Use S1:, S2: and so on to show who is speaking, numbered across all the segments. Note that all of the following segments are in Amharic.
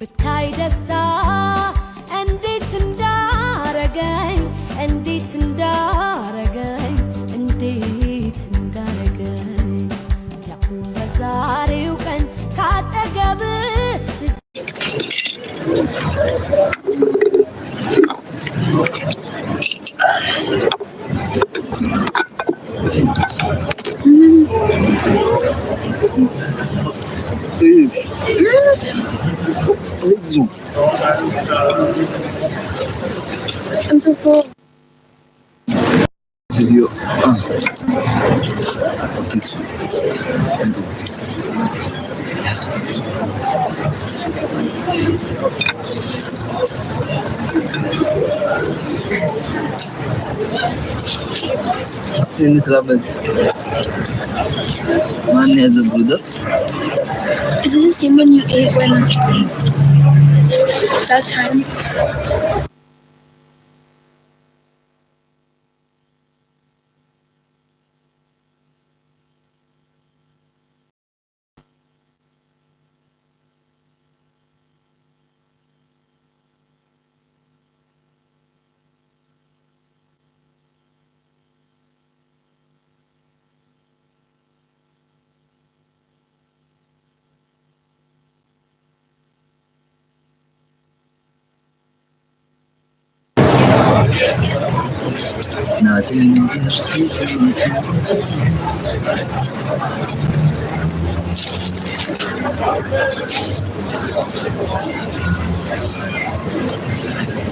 S1: ብታይ ደስታ እንዴት እንዳረገኝ እንዴት እንዳረገኝ እንዴት እንዳረገኝ ያሁን በዛሬው ቀን ካጠገብህ
S2: I'm so full.
S3: Video. Ini serapan. Mana as a brother?
S2: Is this the same one you ate when that time?
S3: Nothing.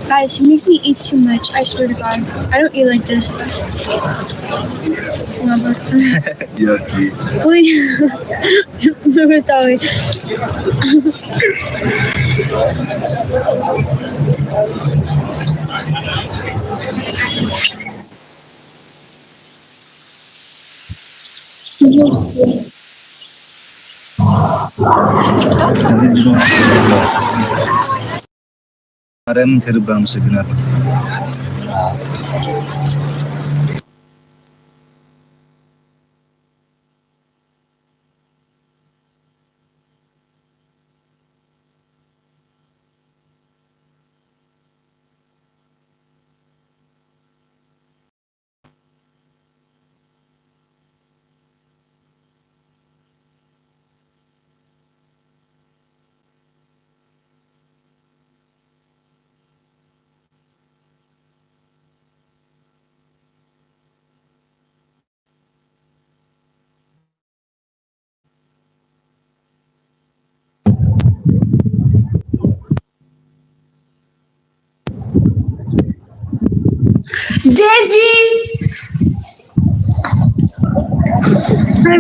S2: Guys, he makes me eat too much. I swear to God, I don't eat like this.
S3: You're cute.
S2: Please, never thought it.
S3: Aram kerbang segenap.
S4: Daisy!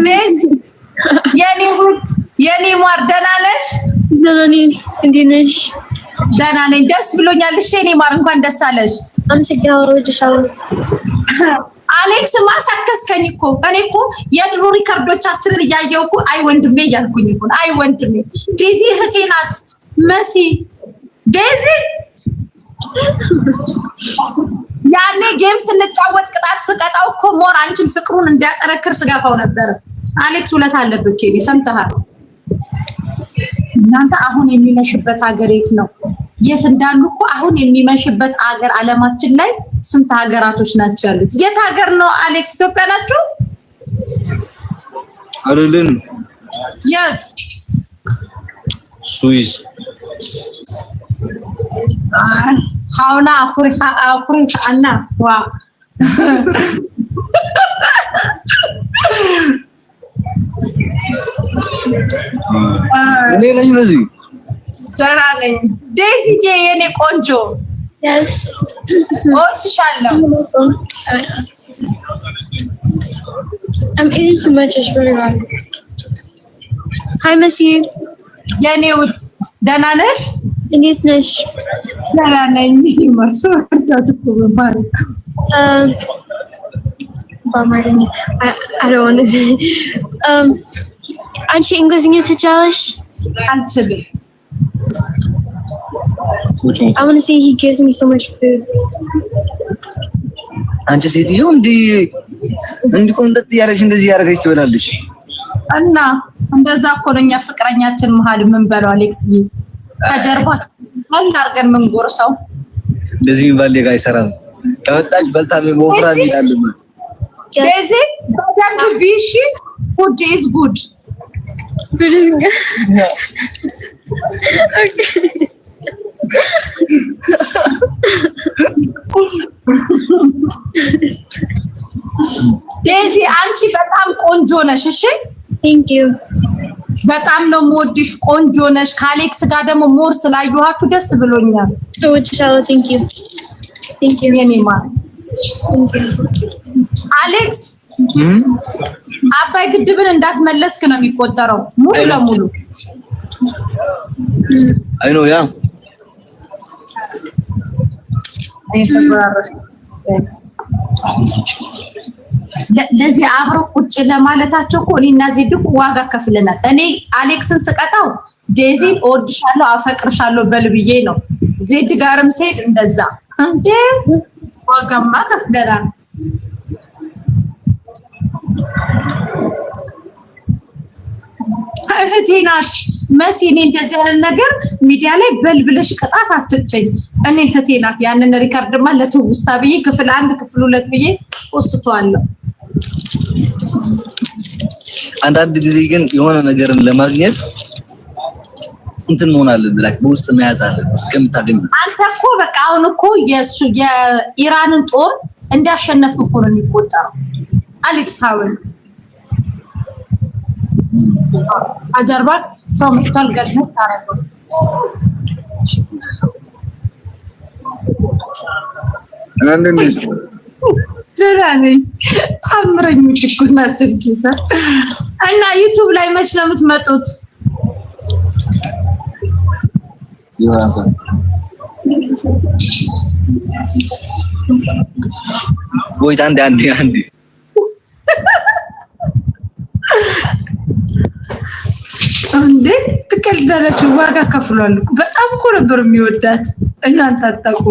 S4: Daisy! የኔ ውድ የኔ ማር ደህና ነሽ?
S2: ደህና ነኝ። እንዴት ነሽ?
S4: ደህና ነኝ። ደስ ብሎኛል። እሺ የኔ ማር እንኳን ደስ አለሽ።
S2: አመሰግናለሁ። እወድሻለሁ።
S4: አሌክስ ማሳከስከኝ እኮ እኔ እኮ የድሮ ሪከርዶቻችንን እያየሁ እኮ አይ ወንድሜ እያልኩኝ እኮ አይ ወንድሜ ዴዚ እህቴ ናት መሲ ዴዚ ያኔ ጌም ስንጫወት ቅጣት ስቀጣው እኮ ሞር አንቺን ፍቅሩን እንዲያጠነክር ስጋፋው ነበር። አሌክስ ውለታ አለብህ ኬኒ ሰምተሃል? እናንተ አሁን የሚመሽበት ሀገር የት ነው? የት እንዳሉ እኮ አሁን የሚመሽበት ሀገር አለማችን ላይ ስንት ሀገራቶች ናቸው ያሉት? የት ሀገር ነው አሌክስ? ኢትዮጵያ ናችሁ
S3: አይደለም?
S4: የት?
S3: ስዊዝ
S4: ሀውና አፍሪካ አና ዋ
S3: እኔ ነኝ በዚህ
S4: ደህና ነኝ። ዴዚዬ የኔ ቆንጆ
S2: Yes.
S4: እወድሻለሁ።
S2: I'm eating too much. I swear to God. Hi, Missy.
S4: የኔ ውድ ደህና ነሽ?
S2: እንዴት ነሽ?
S4: ደህና ነኝ። ማርሶ ታጥቁ ባርክ
S2: በአማርኛ I don't want to say. አንቺ እንግሊዝኛ ትችያለሽ?
S4: አልችልም።
S2: I want to say he gives me so much food.
S3: አንቺ ሴትዮ እንዲህ ቆንጠጥ ያረግሽ እንደዚህ ያረገች ትበላለሽ
S4: እና እንደዛ እኮ ነው እኛ ፍቅረኛችን መሀል ምን በለው አሌክስዬ ከጀርባ አላርገን ምን ጎርሰው
S3: እንደዚህ ባል ጋ አይሰራም ከወጣች በልታ ወፍራ ይላል
S4: ዴዚ በደንብ ቢሺ food is good
S2: feeling okay
S4: ዴዚ አንቺ በጣም ቆንጆ ነሽ እሺ
S2: thank you
S4: በጣም ነው የምወድሽ ቆንጆ ነሽ ከአሌክስ ጋር ደግሞ ሞር ስላየኋችሁ ደስ ብሎኛል
S2: እወድሻለሁ thank you
S4: የኔ ማር አሌክስ አባይ ግድብን እንዳስመለስክ ነው የሚቆጠረው ሙሉ ለሙሉ
S3: አይ ኖ ያ
S4: ለዚህ አብረው ቁጭ ለማለታቸው እኮ እኔና ዜድ ዋጋ ከፍለናል እኔ አሌክስን ስቀጣው ዴዚን እወድሻለሁ አፈቅርሻለሁ በልብዬ ነው ዜድ ጋርም ሴት እንደዛ እንዴ ዋጋማ ከፍለናል እህቴ ናት መሲ እኔ እንደዚህ ያለ ነገር ሚዲያ ላይ በልብለሽ ቅጣት አትጨኝ እኔ እህቴ ናት ያንን ሪካርድማ ለትውስታ ብዬ ክፍል 1 ክፍል 2 ብዬ ወስቷለሁ
S3: አንዳንድ ጊዜ ግን የሆነ ነገርን ለማግኘት እንትን መሆን አለብህ በውስጥ መያዝ አለብህ እስከምታገኝ
S4: አንተ እኮ በቃ አሁን እኮ የኢራንን ጦር እንዳሸነፍክ እኮ ነው የሚቆጠረው አሌክስ ሀውል አጀርባክ ሰው መጥቷል ገድነት ታረገው
S3: አንደነሽ
S4: ዘራኔ ታምረኞች እኮ ናቸው ጌታ እና ዩቲዩብ ላይ መች ነው የምትመጡት
S3: ይወራሰ ወይ አንዴ
S4: እንዴ ትቀልዳለች ዋጋ ከፍሏል እኮ በጣም እኮ ነበር የሚወዳት እናንተ አጣቁ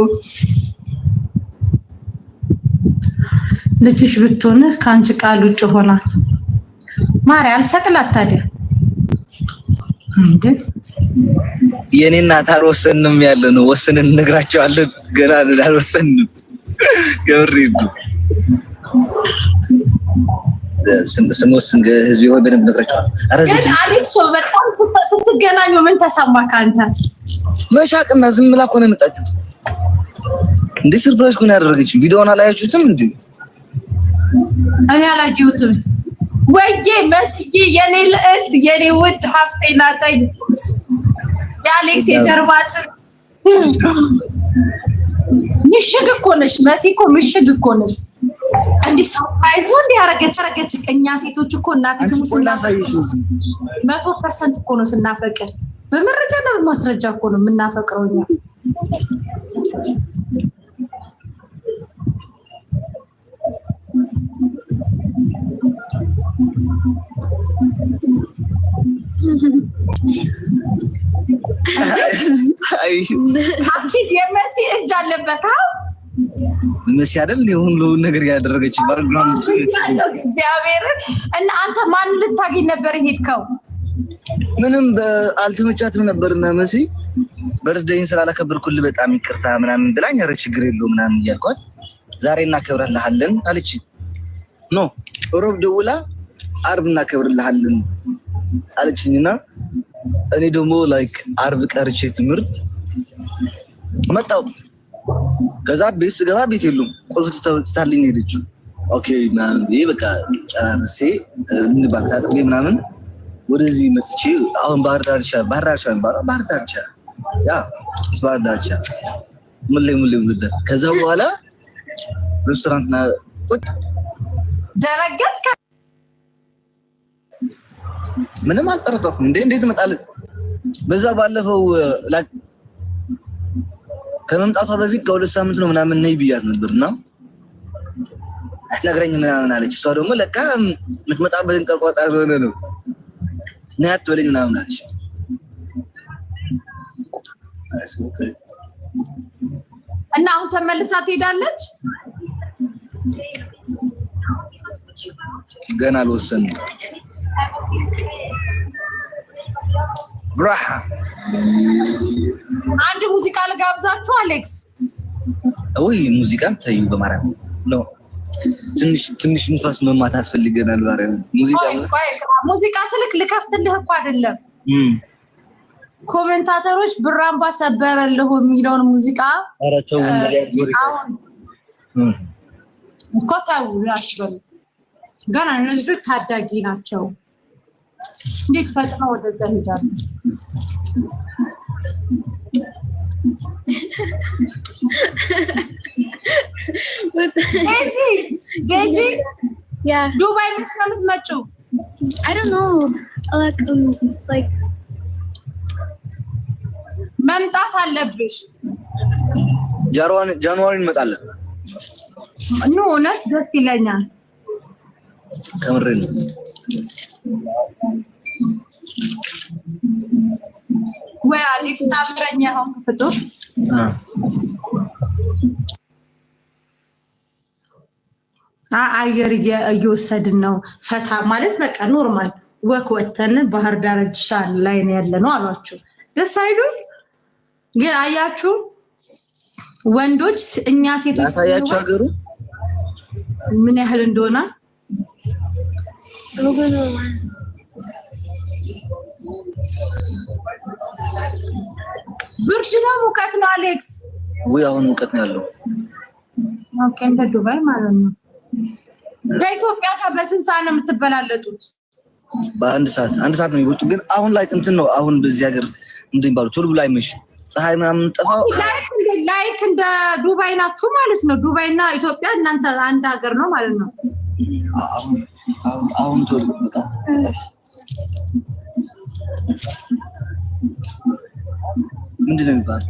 S4: ልጅሽ ብትሆን ካንቺ ቃል ውጭ ሆና ማርያም አልሰቅላት ታዲያ እንዴ
S3: የኔና ታሮሰንም ያለ ነው ወስነን እንነግራቸዋለን ገና አልወሰንም ገብሬዱ ስንወስን ህዝብ ይሆን በደንብ ነግራቸዋለሁ
S4: ግን አሌክስ በጣም ስትገናኙ ምን ተሰማ ካንተ
S3: መሻቅና ዝም ብላ እኮ ነው የመጣችው እንዴ ሰርፕራይዝ እኮ ነው ያደረገችው ቪዲዮውን አላያችሁትም እንዴ
S4: እኔ አላየሁትም ወይዬ መስዬ የኔ ልዕልት የኔ ውድ ሀፍቴ ናተኝ የአሌክስ የጀርባ አጥንት ምሽግ እኮ ነሽ መሲ እኮ ምሽግ እኮ ነሽ እንዴ ሰርፕራይዝ ወንድ ያረገች ቀኛ ሴቶች እኮ እናት ይሙስና 100% እኮ ነው ስናፈቅር በመረጃና በማስረጃ እኮ ነው የምናፈቅረውኛ አኪድ የመሲ እጅ አለበት
S3: መሲ አይደል ሁሉ ነገር ያደረገች ባክግራውንድ
S4: እግዚአብሔር እና አንተ ማን ልታገኝ ነበር ሄድከው
S3: ምንም አልተመቻትም ነበርና መሲ በርዝዴይን ስላላከበርኩልህ በጣም ይቅርታ ምናምን ብላኝ ኧረ ችግር የለውም ምናምን እያልኳት ዛሬ እናከብርልሃለን አለች ኖ ሮብ ደውላ አርብ እናከብርልሃለን አለችኝና እኔ ደግሞ ላይክ አርብ ቀርቼ ትምህርት መጣው ከዛ ቤት ስገባ ቤት የሉም ቁልፍ ትታልኝ ሄደች ኦኬ ማን በቃ ጨርሴ እንባታጥብ ምናምን ወደዚህ መጥቼ አሁን ባህር ዳርቻ ያ ባህር ዳርቻ ሙሌ ወደ ከዛ በኋላ ሬስቶራንት ና ቁጥ
S4: ደረገት
S3: ምንም አልጠረጠርኩም እንዴት መጣለች በዛ ባለፈው ከመምጣቷ በፊት ከሁለት ሳምንት ነው ምናምን ነይ ብያት ነበርና አትነግረኝ ምናምን አለች እሷ ደግሞ ለካ የምትመጣበትን ቀርቋጣ ሆነ ነው ናት ወለኝ ምናምን አለች
S4: እና አሁን ተመልሳ ትሄዳለች
S3: ገና አልወሰንም ብራሃ
S4: አንድ ሙዚቃ ልጋብዛችሁ አሌክስ።
S3: ወይ ሙዚቃን ተዩ በማርያም ነው። ትንሽ ንፋስ መማት አስፈልገናል። ባሪያ
S4: ሙዚቃ ስልክ ልከፍትልህ እኮ አይደለም። ኮሜንታተሮች ብራምባ ሰበረልሁ የሚለውን ሙዚቃ
S3: አራቸው
S4: አሁን ኮታው ያሽበል ገና እነዚህ ታዳጊ ናቸው። እንዴት ፈጥነው ወደዛ ሄዳሉ? Daisy,
S2: Yeah.
S4: ዱባይ ምን ስለምትመጪው?
S2: I don't know. Like
S4: መምጣት አለብሽ።
S3: ጃንዋሪ እንመጣለን።
S4: እውነት ደስ ይለኛል።
S3: ከምሬን
S4: ወይ አሌክስ ታምረኛ ሆንክ ፍጡር። አየር እየወሰድን ነው። ፈታ ማለት በቃ ኖርማል ወክ ወተን ባህር ዳርቻ ላይ ነው ያለነው አሏችሁ። ደስ አይሉ? ግን አያችሁ ወንዶች እኛ ሴቶች
S3: ያሳያችሁ ሀገሩ
S4: ምን ያህል እንደሆነ ብርድ ነው ሙቀት ነው አሌክስ?
S3: ወይ አሁን ሙቀት ነው ያለው።
S4: ኦኬ እንደ ዱባይ ማለት ነው። በኢትዮጵያ በስንት ሰዓት ነው የምትበላለጡት?
S3: በአንድ ሰዓት ነው የሚወጡ። ግን አሁን ላይ እንትን ነው። አሁን በዚህ ሀገር እንደሚባሉ ቶሎ ብሎ አይመሽ ፀሐይ ምናምን ጠፋው።
S4: ላይክ እንደ ዱባይ ናችሁ ማለት ነው። ዱባይና ኢትዮጵያ እናንተ አንድ ሀገር ነው ማለት ነው።
S3: አሁን ቶሎ በቃ ምንድነው የሚባለው?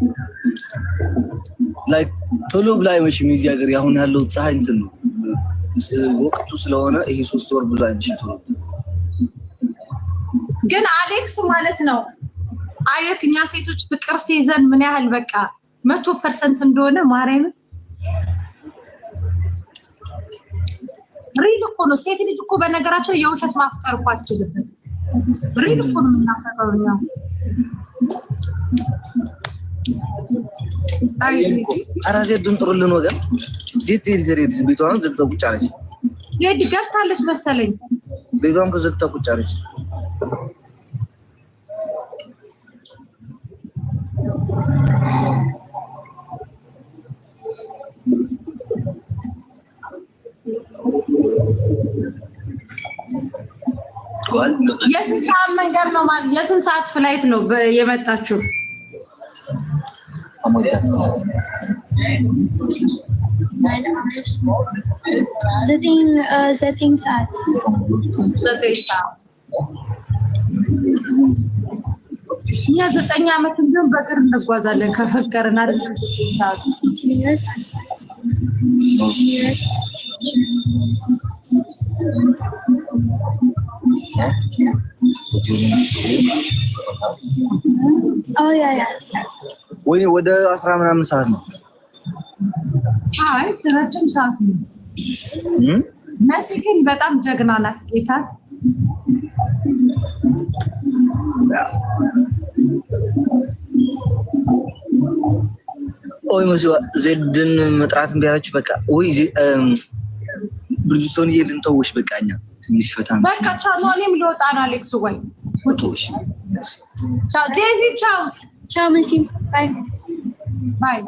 S3: ላይክ ቶሎ ብሎ አይመሽም እዚህ ሀገር። አሁን ያለው ፀሐይ እንትን ነው ወቅቱ ስለሆነ ይሄ 3 ወር ብዙ አይመሽም ቶሎ።
S4: ግን አሌክስ ማለት ነው አየክ እኛ ሴቶች ፍቅር ሲይዘን ምን ያህል በቃ 100% እንደሆነ ማርያም ሪል እኮ ነው። ሴት ልጅ እኮ በነገራቸው የውሸት ማፍቀር እኮ አትችልበት። ሪል እኮ ነው የምናፈቅረው እኛ።
S3: ኧረ ዜድን ጥሩልን ወገን። ዜድ ቤቷን ዘግታ ቁጭ አለች።
S4: ዜድ ገብታለች መሰለኝ።
S3: ቤቷን ከዘግታ ቁጭ አለች።
S4: የስንት ሰዓት መንገድ ነው ማለት? የስንት ሰዓት ፍላይት ነው የመጣችው?
S2: ዘጠኝ ሰዓት
S4: እኛ 9 ዓመት ቢሆን በእግር እንጓዛለን ከፈቀርን አይደል?
S3: ወይ ወደ 10 ምናምን ሰዓት ነው።
S4: አይ ረጅም ሰዓት ነው። መሲ ግን በጣም ጀግና ናት። ጌታ
S3: ኦይ መሲ ዜድን መጥራት እንዲያለች በቃ ወይ ብርጅስቶን እየልንተውሽ በቃኛ ትንሽ ፈታን
S4: በቃ ቻው ነው። እኔም ልወጣ ነው አሌክስ። ወይ
S3: ወጥቶሽ
S4: ቻው ዴዚ። ቻው
S2: ቻው መሲ። ባይ
S4: ባይ።